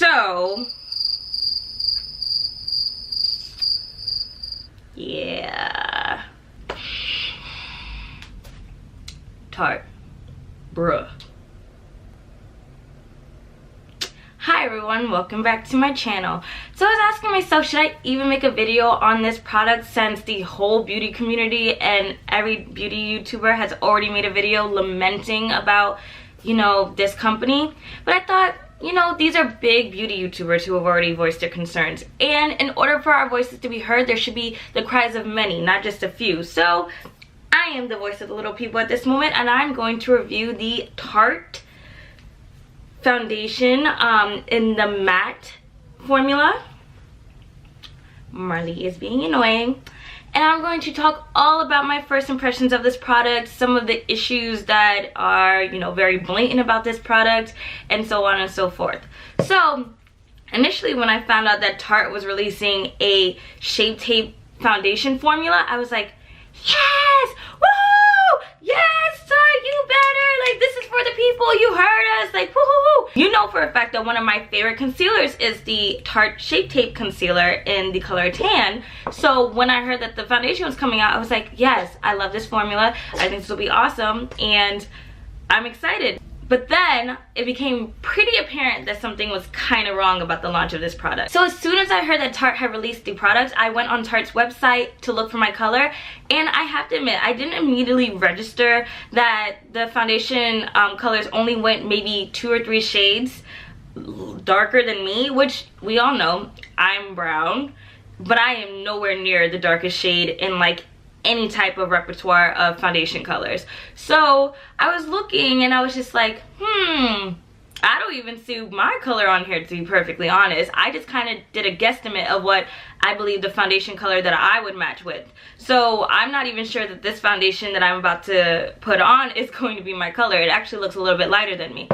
So yeah, Tarte, bruh. Hi everyone, welcome back to my channel. So I was asking myself, should I even make a video on this product since the whole beauty community and every beauty YouTuber has already made a video lamenting about, you know, this company? But I thought, you know, these are big beauty YouTubers who have already voiced their concerns. And in order for our voices to be heard, there should be the cries of many, not just a few. So I am the voice of the little people at this moment, and I'm going to review the Tarte foundation in the matte formula. Marley is being annoying. And I'm going to talk all about my first impressions of this product, some of the issues that are, you know, very blatant about this product, and so on and so forth. So initially when I found out that Tarte was releasing a Shape Tape foundation formula, I was like, yes! Woo! Yes, Tarte, you better! Like, this is for the people, you heard us, like, woohoo! You know for a fact that one of my favorite concealers is the Tarte Shape Tape Concealer in the color tan. So when I heard that the foundation was coming out, I was like, yes, I love this formula. I think this will be awesome, and I'm excited. But then it became pretty apparent that something was kind of wrong about the launch of this product. So as soon as I heard that Tarte had released the product, I went on Tarte's website to look for my color, and I have to admit, I didn't immediately register that the foundation colors only went maybe 2 or 3 shades darker than me, which we all know I'm brown, but I am nowhere near the darkest shade in like any type of repertoire of foundation colors. So I was looking and I was just like, I don't even see my color on here, to be perfectly honest. I just kind of did a guesstimate of what I believe the foundation color that I would match with. So I'm not even sure that this foundation that I'm about to put on is going to be my color. It actually looks a little bit lighter than me.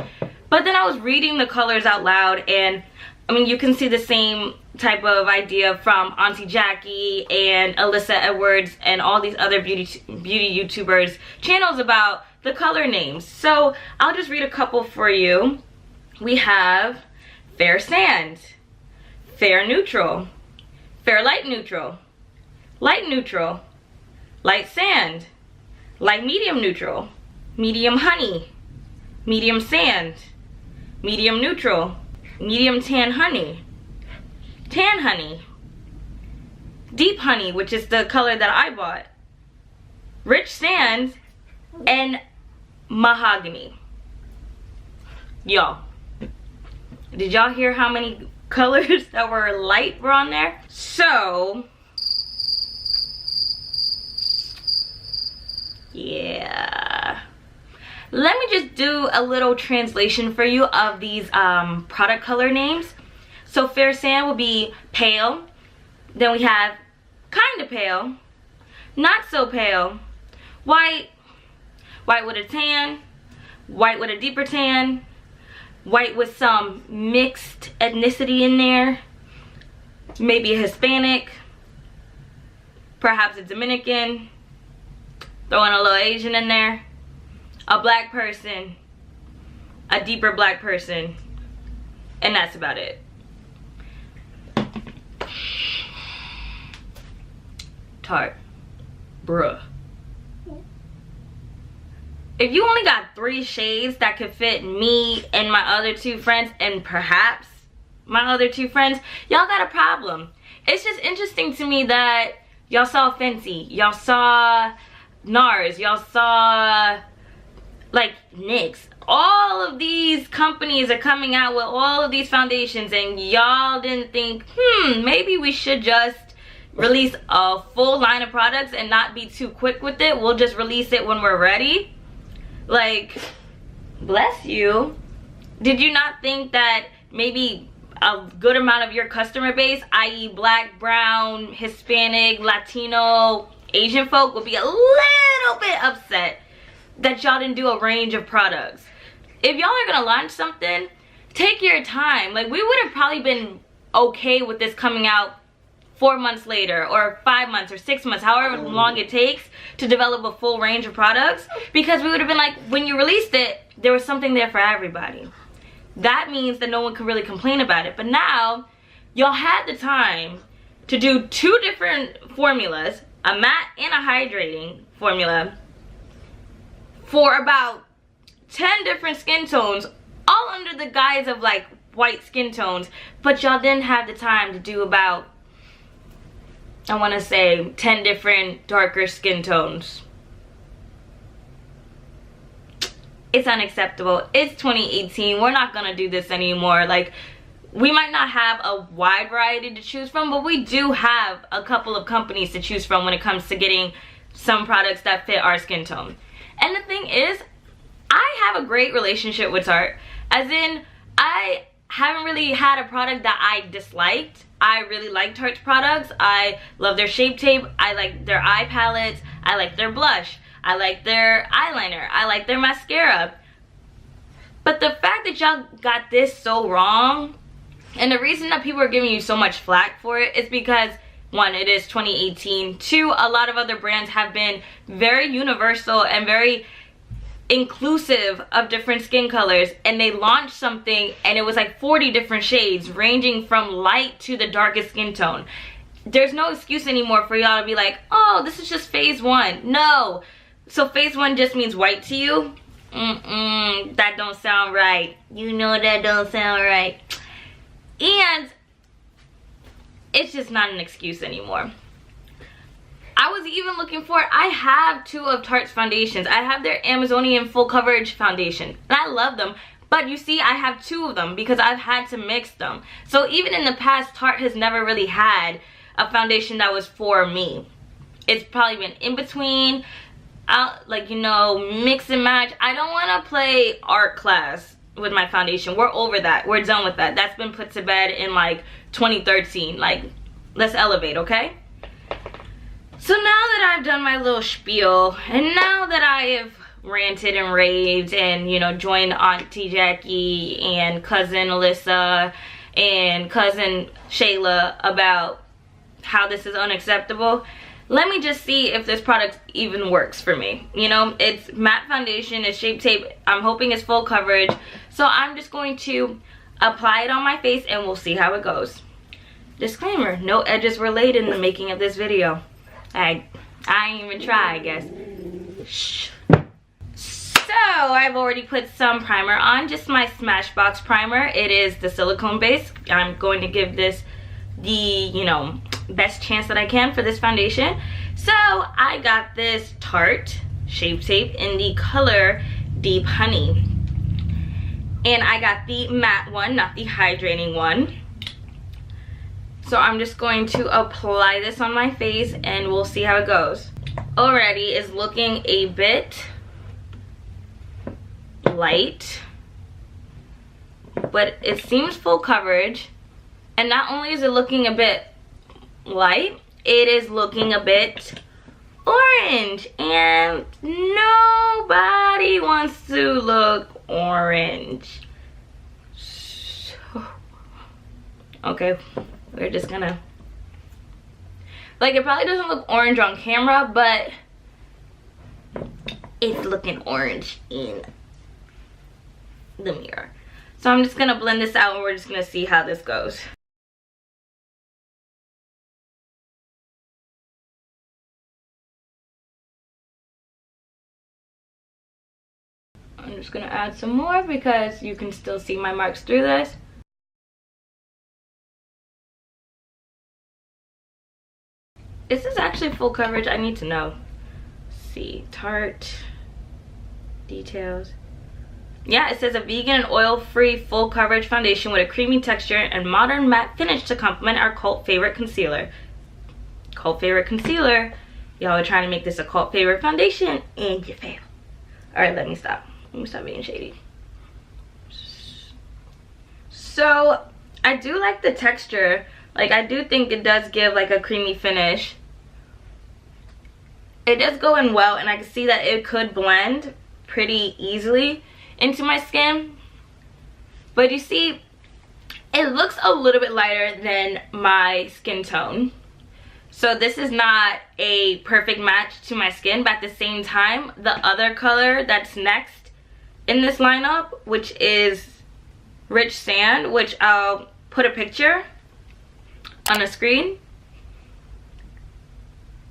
But then I was reading the colors out loud, and I mean, you can see the same type of idea from Auntie Jackie and Alyssa Edwards and all these other beauty YouTubers channels about the color names. So I'll just read a couple for you. We have Fair Sand, Fair Neutral, Fair Light Neutral, Light Neutral, Light Sand, Light Medium Neutral, Medium Honey, Medium Sand, Medium Neutral, Medium Tan Honey, Tan Honey, Deep Honey, which is the color that I bought, Rich Sand, and Mahogany. Y'all, did y'all hear how many colors that were light were on there? So yeah, let me just do a little translation for you of these product color names. So Fair Sand will be pale. Then we have kind of pale, not so pale, white, white with a tan, white with a deeper tan, white with some mixed ethnicity in there, maybe a Hispanic, perhaps a Dominican, throwing a little Asian in there, a black person, a deeper black person, and that's about it. Tarte, bruh. If you only got 3 shades that could fit me and my other 2 friends, and perhaps my other 2 friends, y'all got a problem. It's just interesting to me that y'all saw Fenty, y'all saw NARS, y'all saw like NYX. All of these companies are coming out with all of these foundations, and y'all didn't think, maybe we should just release a full line of products and not be too quick with it. We'll just release it when we're ready. Like, bless you. Did you not think that maybe a good amount of your customer base, i.e. black, brown, Hispanic, Latino, Asian folk, would be a little bit upset that y'all didn't do a range of products? If y'all are gonna launch something, take your time. Like, we would have probably been okay with this coming out 4 months later, or 5 months, or 6 months, however long it takes to develop a full range of products, because we would have been like, when you released it, there was something there for everybody. that means that no one can really complain about it. But now, y'all had the time to do 2 different formulas, a matte and a hydrating formula, for about 10 different skin tones, all under the guise of like white skin tones, but y'all didn't have the time to do about, I want to say, 10 different darker skin tones. It's unacceptable. It's 2018. We're not gonna do this anymore. Like, we might not have a wide variety to choose from, but we do have a couple of companies to choose from when it comes to getting some products that fit our skin tone. And the thing is, I have a great relationship with Tarte. As in, I haven't really had a product that I disliked. I really like Tarte's products. I love their shape tape. I like their eye palettes. I like their blush. I like their eyeliner. I like their mascara. But the fact that y'all got this so wrong, and the reason that people are giving you so much flack for it is because, 1, it is 2018. 2, a lot of other brands have been very universal and very inclusive of different skin colors, and they launched something and it was like 40 different shades ranging from light to the darkest skin tone. There's no excuse anymore for y'all to be like, oh, this is just phase 1. No. So phase 1 just means white to you? That don't sound right. You know that don't sound right. And it's just not an excuse anymore. I was even looking for it. I have 2 of Tarte's foundations. I have their Amazonian full coverage foundation, and I love them. But you see, I have 2 of them because I've had to mix them. So even in the past, Tarte has never really had a foundation that was for me. It's probably been in between, like, you know, mix and match. I don't want to play art class with my foundation. We're over that. We're done with that. That's been put to bed in like 2013. Like, let's elevate, okay? So now that I've done my little spiel, and now that I have ranted and raved and, you know, joined Auntie Jackie and cousin Alyssa and cousin Shayla about how this is unacceptable, let me just see if this product even works for me. You know, it's matte foundation, it's shape tape. I'm hoping it's full coverage. So I'm just going to apply it on my face and we'll see how it goes. Disclaimer, no edges were laid in the making of this video. I ain't even try, I guess. Shh. So I've already put some primer on, just my Smashbox primer. It is the silicone base. I'm going to give this the, you know, best chance that I can for this foundation. So I got this Tarte Shape Tape in the color Deep Honey. And I got the matte one, not the hydrating one. So I'm just going to apply this on my face and we'll see how it goes. Already is looking a bit light, but it seems full coverage. And not only is it looking a bit light, it is looking a bit orange, and nobody wants to look orange. So, okay, we're just gonna, like, it probably doesn't look orange on camera, but it's looking orange in the mirror. So I'm just gonna blend this out and we're just gonna see how this goes. I'm just gonna add some more because you can still see my marks through this. Is this actually full coverage? I need to know. Let's see, Tarte details. Yeah, it says a vegan and oil-free full coverage foundation with a creamy texture and modern matte finish to complement our cult favorite concealer. Cult favorite concealer. Y'all are trying to make this a cult favorite foundation and you fail. Alright, let me stop. Let me stop being shady. So, I do like the texture. Like, I do think it does give like a creamy finish. It does go in well, and I can see that it could blend pretty easily into my skin. But you see, it looks a little bit lighter than my skin tone. So this is not a perfect match to my skin, but at the same time, the other color that's next in this lineup, which is Rich Sand, which I'll put a picture on the screen.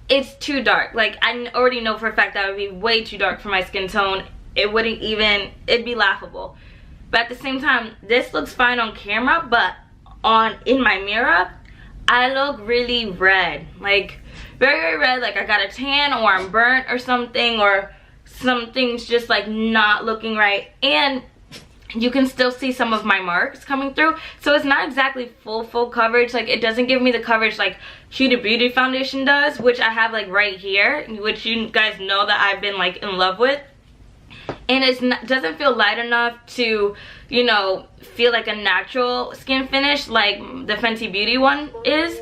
It's too dark. Like, I already know for a fact that would be way too dark for my skin tone. It wouldn't even, it'd be laughable. But at the same time, this looks fine on camera, but in my mirror, I look really red. Like, very, very red. Like I got a tan, or I'm burnt or something, or something's just like not looking right. And you can still see some of my marks coming through. So it's not exactly full coverage. Like, it doesn't give me the coverage like Huda Beauty foundation does, which I have like right here, which you guys know that I've been like in love with. And it doesn't feel light enough to, you know, feel like a natural skin finish like the Fenty Beauty one is.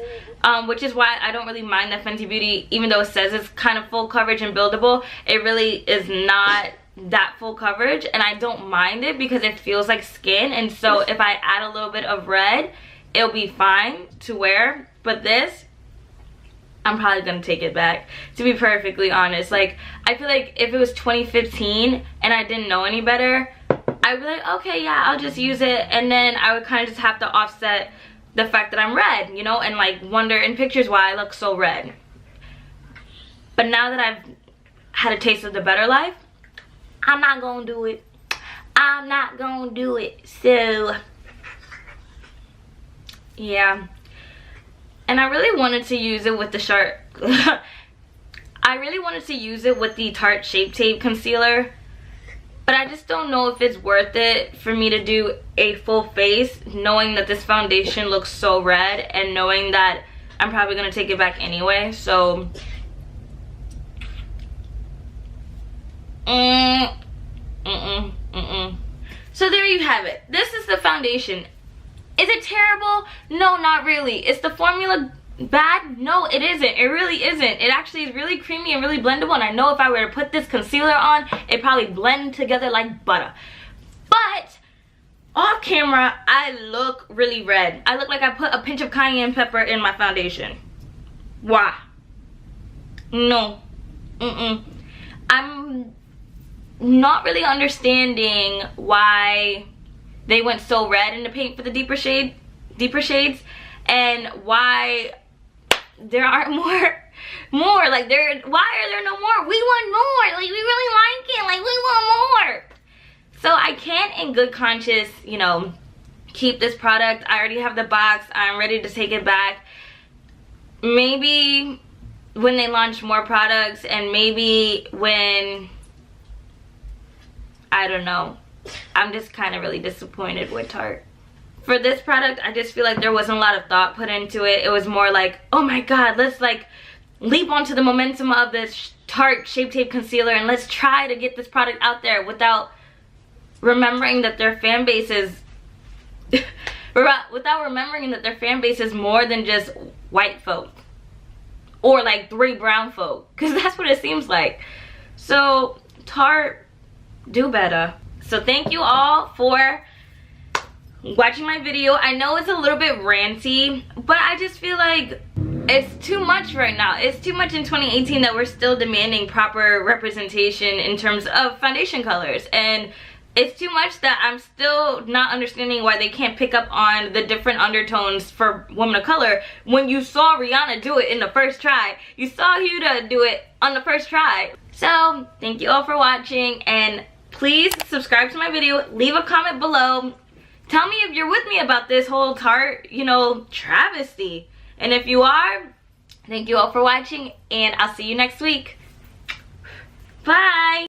Which is why I don't really mind the Fenty Beauty, even though it says it's kind of full coverage and buildable. It really is not that full coverage, and I don't mind it because it feels like skin. And so if I add a little bit of red, it'll be fine to wear. But this, I'm probably gonna take it back, to be perfectly honest. Like, I feel like if it was 2015 and I didn't know any better, I'd be like, okay, yeah, I'll just use it. And then I would kind of just have to offset the fact that I'm red, you know, and like wonder in pictures why I look so red. But now that I've had a taste of the better life, I'm not gonna do it. I'm not gonna do it. So yeah. And I really wanted to use it with the I really wanted to use it with the Tarte Shape Tape concealer, but I just don't know if it's worth it for me to do a full face, knowing that this foundation looks so red and knowing that I'm probably gonna take it back anyway. So so there you have it. This is the foundation. Is it terrible? No, not really. Is the formula bad? No, it isn't. It really isn't. It actually is really creamy and really blendable, and I know if I were to put this concealer on, it'd probably blend together like butter. But off camera, I look really red. I look like I put a pinch of cayenne pepper in my foundation. Why? No. I'm not really understanding why they went so red in the paint for the deeper shades, and why there aren't more. Like, why are there no more? We want more. Like, we really like it. Like, we want more. So I can't in good conscience, you know, keep this product. I already have the box. I'm ready to take it back. Maybe when they launch more products, and maybe when, I don't know. I'm just kind of really disappointed with Tarte. For this product, I just feel like there wasn't a lot of thought put into it. It was more like, oh my god, let's like leap onto the momentum of this Tarte Shape Tape concealer and let's try to get this product out there, without remembering that their fan base is more than just white folk or like 3 brown folk, because that's what it seems like. So Tarte, do better. So thank you all for watching my video. I know it's a little bit ranty, but I just feel like it's too much right now. It's too much in 2018 that we're still demanding proper representation in terms of foundation colors, and it's too much that I'm still not understanding why they can't pick up on the different undertones for women of color when you saw Rihanna do it in the first try. You saw Huda do it on the first try. So thank you all for watching, and please subscribe to my video, leave a comment below, tell me if you're with me about this whole Tarte, you know, travesty. And if you are, thank you all for watching, and I'll see you next week. Bye!